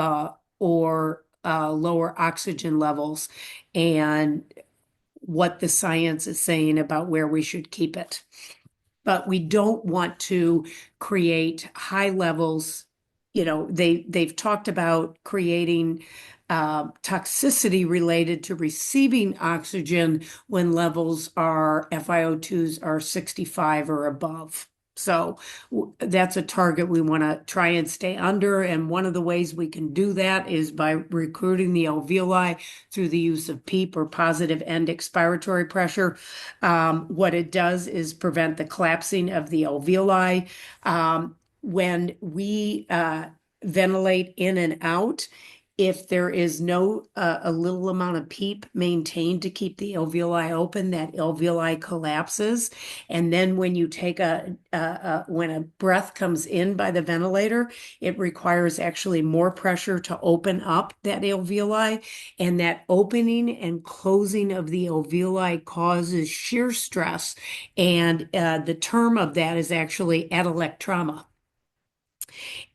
or lower oxygen levels and what the science is saying about where we should keep it. But we don't want to create high levels. You know, they've talked about creating toxicity related to receiving oxygen when levels are FiO2s are 65 or above. So that's a target we want to try and stay under. And one of the ways we can do that is by recruiting the alveoli through the use of PEEP or positive end expiratory pressure. What it does is prevent the collapsing of the alveoli. When we ventilate in and out, If there is no a little amount of PEEP maintained to keep the alveoli open, that alveoli collapses. And then when you take when a breath comes in by the ventilator, it requires actually more pressure to open up that alveoli. And that opening and closing of the alveoli causes shear stress. And the term of that is actually atelectrauma.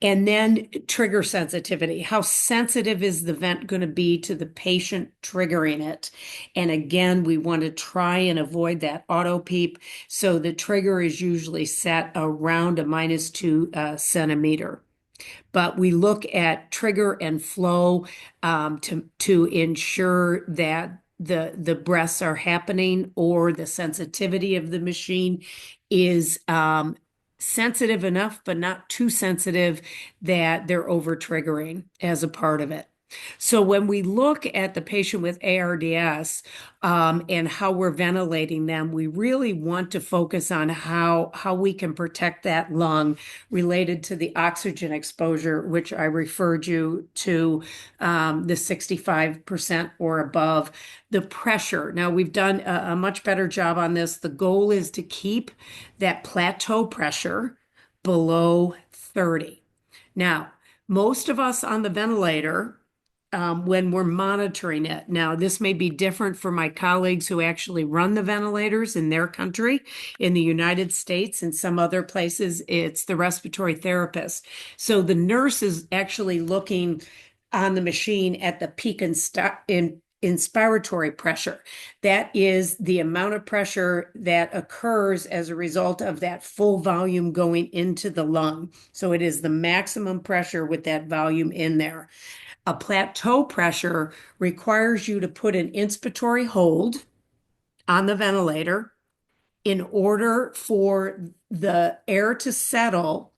And then trigger sensitivity. How sensitive is the vent going to be to the patient triggering it? And again, we want to try and avoid that auto PEEP. So the trigger is usually set around a -2 centimeter. But we look at trigger and flow to ensure that the breaths are happening, or the sensitivity of the machine is sensitive enough, but not too sensitive that they're over triggering as a part of it. So when we look at the patient with ARDS and how we're ventilating them, we really want to focus on how we can protect that lung related to the oxygen exposure, which I referred you to, the 65% or above. The pressure. Now, we've done a much better job on this. The goal is to keep that plateau pressure below 30. Now, most of us on the ventilator, when we're monitoring it. Now, this may be different for my colleagues who actually run the ventilators in their country. In the United States and some other places, it's the respiratory therapist. So the nurse is actually looking on the machine at the peak inspiratory pressure. That is the amount of pressure that occurs as a result of that full volume going into the lung. So it is the maximum pressure with that volume in there. A plateau pressure requires you to put an inspiratory hold on the ventilator in order for the air to settle.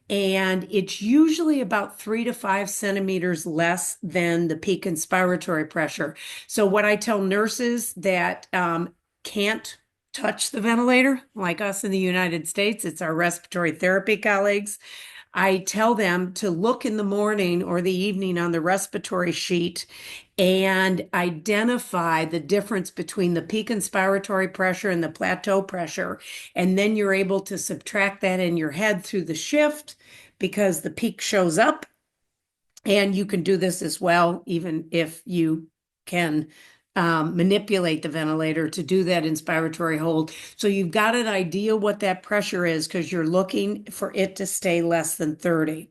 And it's usually about 3 to 5 centimeters less than the peak inspiratory pressure. So what I tell nurses that can't touch the ventilator, like us in the United States, it's our respiratory therapy colleagues, I tell them to look in the morning or the evening on the respiratory sheet and identify the difference between the peak inspiratory pressure and the plateau pressure. And then you're able to subtract that in your head through the shift because the peak shows up. And you can do this as well, even if you can manipulate the ventilator to do that inspiratory hold. So you've got an idea what that pressure is because you're looking for it to stay less than 30.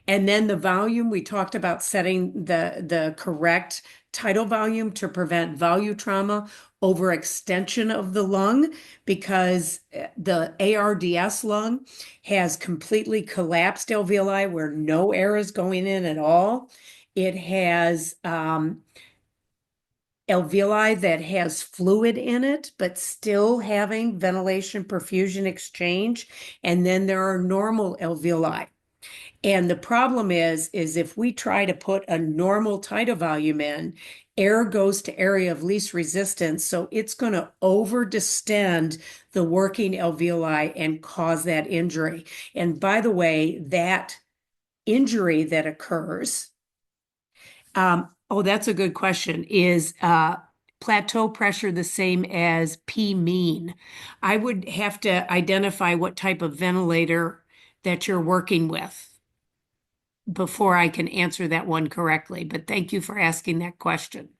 And then the volume, we talked about setting the correct tidal volume to prevent volutrauma, overextension of the lung, because the ARDS lung has completely collapsed alveoli where no air is going in at all. It has alveoli that has fluid in it, but still having ventilation perfusion exchange. And then there are normal alveoli. And the problem is if we try to put a normal tidal volume in, air goes to area of least resistance. So it's going to over distend the working alveoli and cause that injury. And by the way, that injury that occurs, oh, that's a good question. Is plateau pressure the same as P mean? I would have to identify what type of ventilator that you're working with before I can answer that one correctly. But thank you for asking that question.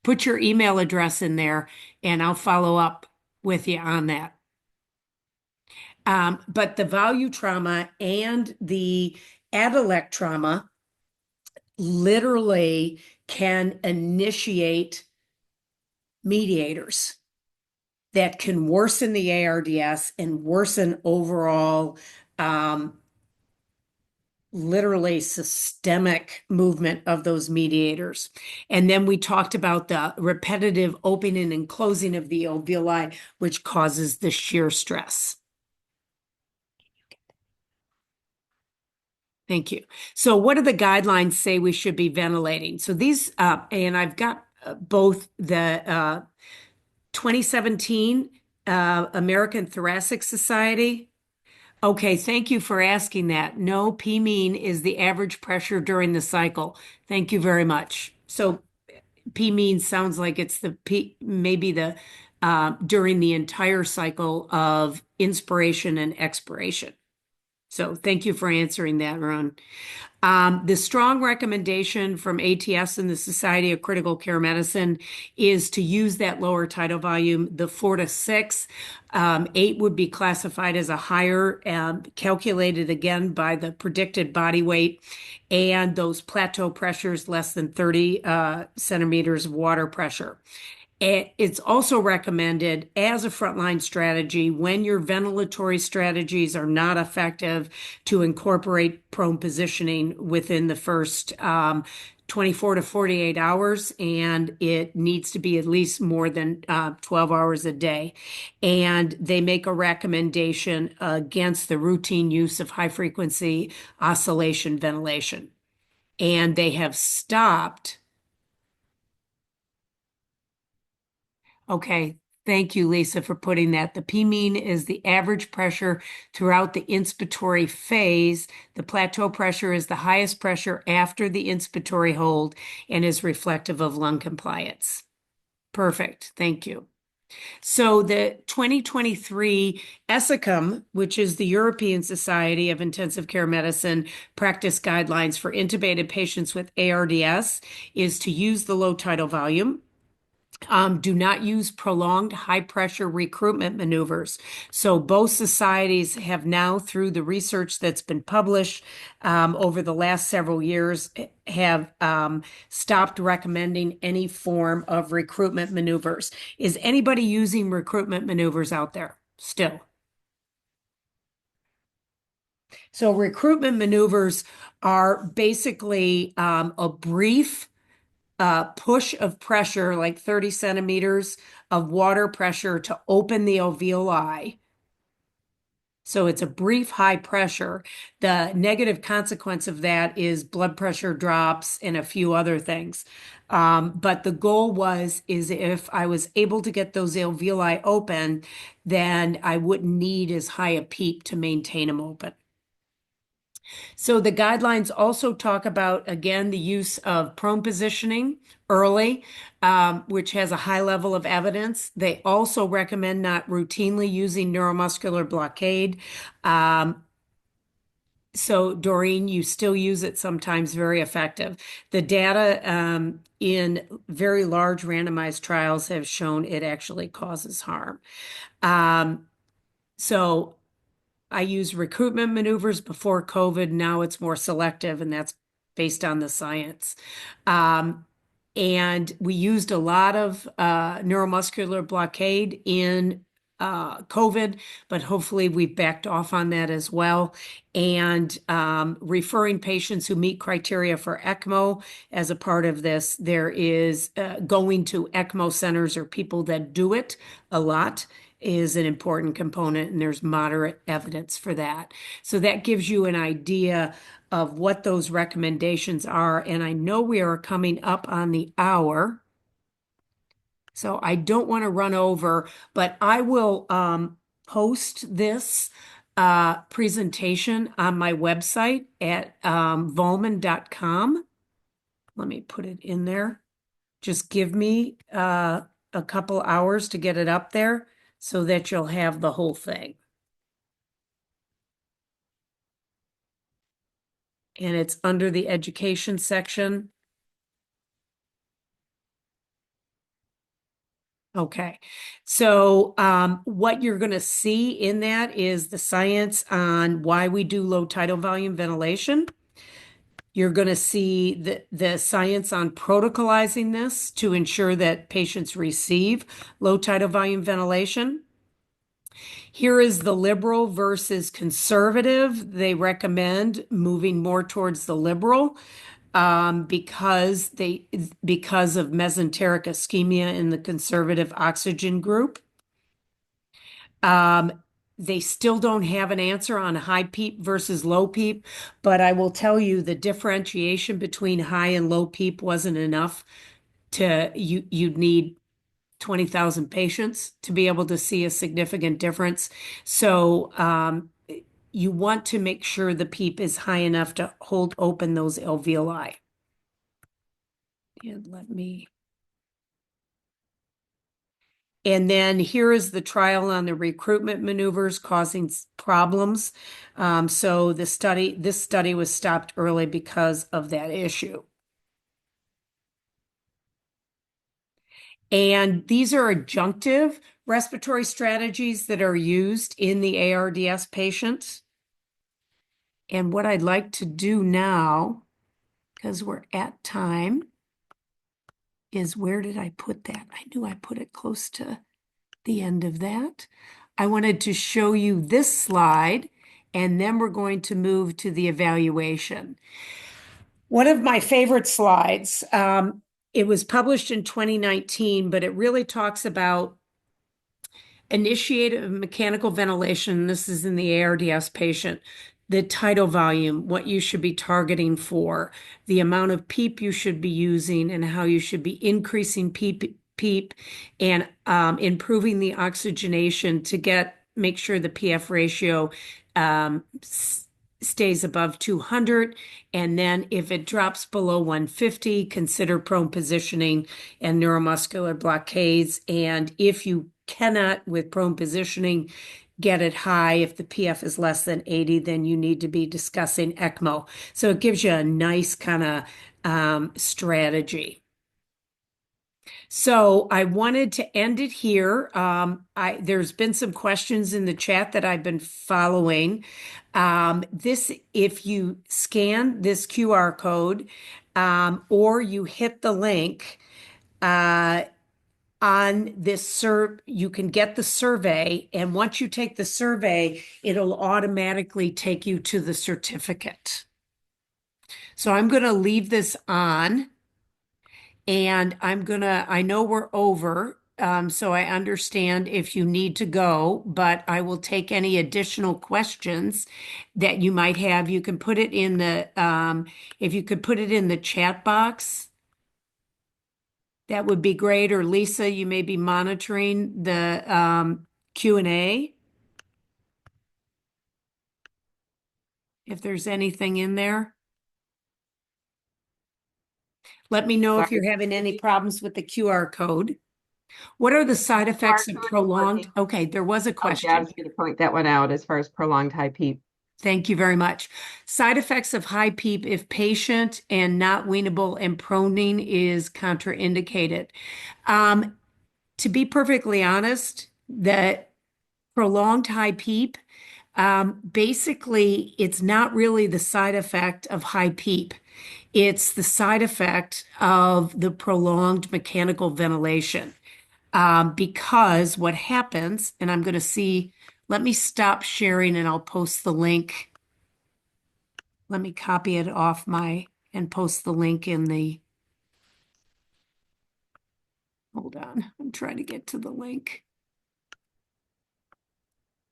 Put your email address in there and I'll follow up with you on that. But the volutrauma and the atelectrauma literally can initiate mediators that can worsen the ARDS and worsen overall literally systemic movement of those mediators. And then we talked about the repetitive opening and closing of the alveoli, which causes the shear stress. Thank you. So what do the guidelines say we should be ventilating? So these, and I've got both the 2017 American Thoracic Society Okay, thank you for asking that. No, P mean is the average pressure during the cycle. Thank you very much. So P mean sounds like it's the P, maybe the during the entire cycle of inspiration and expiration. So thank you for answering that, Ron. The strong recommendation from ATS and the Society of Critical Care Medicine is to use that lower tidal volume, the 4 to 6. 8 would be classified as a higher, calculated again by the predicted body weight and those plateau pressures less than 30 centimeters of water pressure. It's also recommended as a frontline strategy when your ventilatory strategies are not effective to incorporate prone positioning within the first 24 to 48 hours, and it needs to be at least more than 12 hours a day. And they make a recommendation against the routine use of high frequency oscillation ventilation. And they have stopped. Okay, thank you, Lisa, for putting that. The P mean is the average pressure throughout the inspiratory phase. The plateau pressure is the highest pressure after the inspiratory hold and is reflective of lung compliance. Perfect, thank you. So the 2023 ESICM, which is the European Society of Intensive Care Medicine practice guidelines for intubated patients with ARDS, is to use the low tidal volume. Do not use prolonged high pressure recruitment maneuvers. So both societies have now, through the research that's been published over the last several years, have stopped recommending any form of recruitment maneuvers. Is anybody using recruitment maneuvers out there still? So recruitment maneuvers are basically a brief push of pressure, like 30 centimeters of water pressure to open the alveoli. So it's a brief high pressure. The negative consequence of that is blood pressure drops and a few other things. But the goal is if I was able to get those alveoli open, then I wouldn't need as high a PEEP to maintain them open. So the guidelines also talk about, again, the use of prone positioning early, which has a high level of evidence. They also recommend not routinely using neuromuscular blockade. So Doreen, you still use it sometimes, very effective. The data in very large randomized trials have shown it actually causes harm. So I used recruitment maneuvers before COVID. Now it's more selective, and that's based on the science. And we used a lot of neuromuscular blockade in COVID, but hopefully we've backed off on that as well. And referring patients who meet criteria for ECMO as a part of this, there is going to ECMO centers or people that do it a lot is an important component, and there's moderate evidence for that. So that gives you an idea of what those recommendations are. And I know we are coming up on the hour, so I don't want to run over, but I will post this presentation on my website at vollman.com. Let me put it in there. Just give me a couple hours to get it up there so that you'll have the whole thing. And it's under the education section. Okay, so what you're going to see in that is the science on why we do low tidal volume ventilation. You're going to see the science on protocolizing this to ensure that patients receive low tidal volume ventilation. Here is the liberal versus conservative. They recommend moving more towards the liberal because of mesenteric ischemia in the conservative oxygen group. They still don't have an answer on high PEEP versus low PEEP, but I will tell you the differentiation between high and low PEEP wasn't enough you'd need 20,000 patients to be able to see a significant difference. So you want to make sure the PEEP is high enough to hold open those alveoli. And then here is the trial on the recruitment maneuvers causing problems. So this study was stopped early because of that issue. And these are adjunctive respiratory strategies that are used in the ARDS patients. And what I'd like to do now, because we're at time, is where did I put that? I knew I put it close to the end of that. I wanted to show you this slide, and then we're going to move to the evaluation. One of my favorite slides, it was published in 2019, but it really talks about initiative mechanical ventilation. This is in the ARDS patient. The tidal volume, what you should be targeting for, the amount of PEEP you should be using, and how you should be increasing PEEP and improving the oxygenation to make sure the PF ratio stays above 200. And then if it drops below 150, consider prone positioning and neuromuscular blockades. And if you cannot, with prone positioning, get it high, if the PF is less than 80, then you need to be discussing ECMO. So it gives you a nice kind of strategy. So I wanted to end it here. There's been some questions in the chat that I've been following. If you scan this QR code, or you hit the link, on this you can get the survey, and once you take the survey, it'll automatically take you to the certificate. So I'm going to leave this on, and I know we're over, so I understand if you need to go, but I will take any additional questions that you might have. You can put it in if you could put it in the chat box, that would be great. Or Lisa, you may be monitoring the Q&A. If there's anything in there. Let me know if you're having any problems with the QR code. What are the side effects of prolonged? Okay, there was a question. Yeah, I was going to point that one out as far as prolonged high PEEP. Thank you very much. Side effects of high PEEP if patient and not weanable and proning is contraindicated. To be perfectly honest, that prolonged high PEEP, basically, it's not really the side effect of high PEEP. It's the side effect of the prolonged mechanical ventilation. Because what happens, and I'm going to see, let me stop sharing and I'll post the link. Let me copy it off and post the link in hold on, I'm trying to get to the link.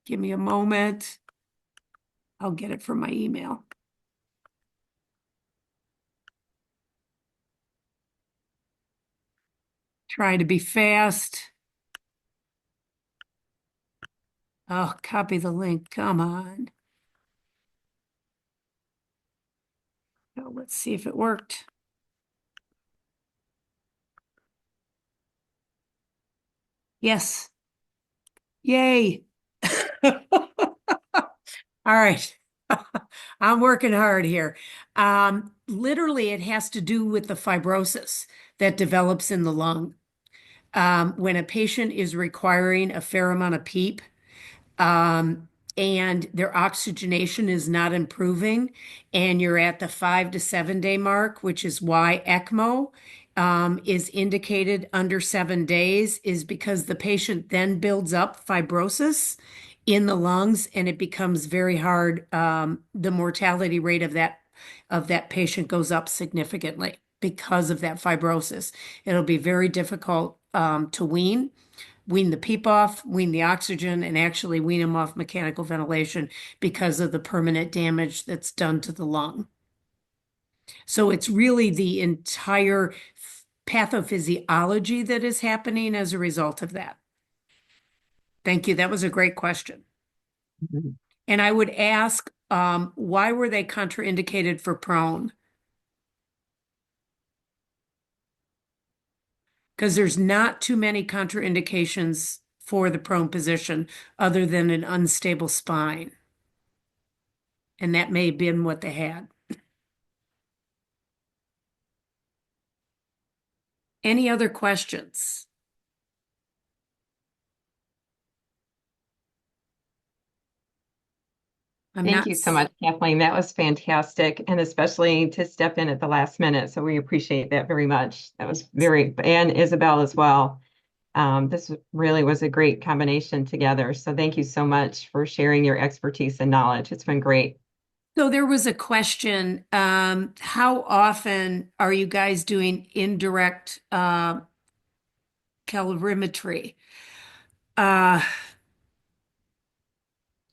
Give me a moment. I'll get it from my email. Try to be fast. Oh, copy the link. Come on. Oh, let's see if it worked. Yes. Yay. All right. I'm working hard here. Literally, it has to do with the fibrosis that develops in the lung. When a patient is requiring a fair amount of PEEP, and their oxygenation is not improving, and you're at the 5 to 7 day mark, which is why ECMO is indicated under 7 days, is because the patient then builds up fibrosis in the lungs, and it becomes very hard. The mortality rate of that patient goes up significantly because of that fibrosis. It'll be very difficult to wean the PEEP off, wean the oxygen, and actually wean them off mechanical ventilation because of the permanent damage that's done to the lung. So it's really the entire pathophysiology that is happening as a result of that. Thank you. That was a great question. And I would ask, why were they contraindicated for prone? Because there's not too many contraindications for the prone position other than an unstable spine. And that may have been what they had. Any other questions? Thank you so much, Kathleen. That was fantastic, and especially to step in at the last minute. So we appreciate that very much. That was and Isabel as well. This really was a great combination together. So thank you so much for sharing your expertise and knowledge. It's been great. So there was a question, how often are you guys doing indirect calorimetry?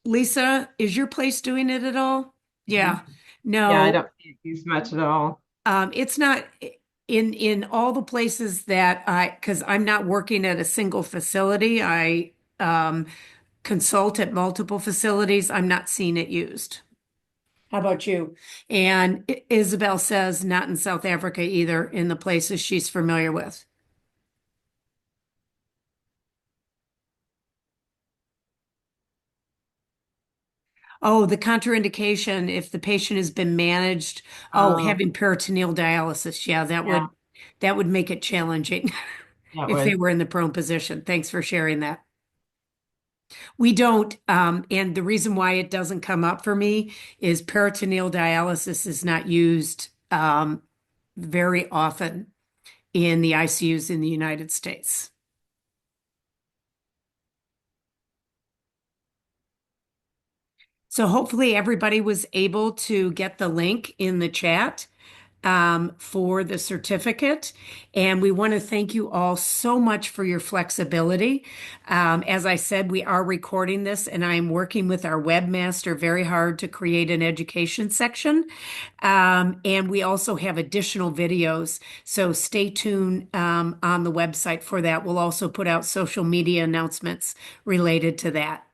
Lisa, is your place doing it at all? Yeah. Yeah, I No, don't see it used much at all. it's not in all the places that because I'm not working at a single facility. I consult at multiple facilities. I'm not seeing it used. How about you? And Isabel says not in South Africa either, in the places she's familiar with. Oh, the contraindication if the patient has been managed. Oh, Oh, having peritoneal dialysis. Yeah, yeah, that would make it challenging that if they would. were in the prone position. Thanks for sharing that. We don't, and the reason why it doesn't come up for me is peritoneal dialysis is not used very often in the ICUs in the United States. So hopefully everybody was able to get the link in the chat for the certificate. And we want to thank you all so much for your flexibility. As I said, we are recording this and I'm working with our webmaster very hard to create an education section. And we also have additional videos. So stay tuned on the website for that. We'll also put out social media announcements related to that.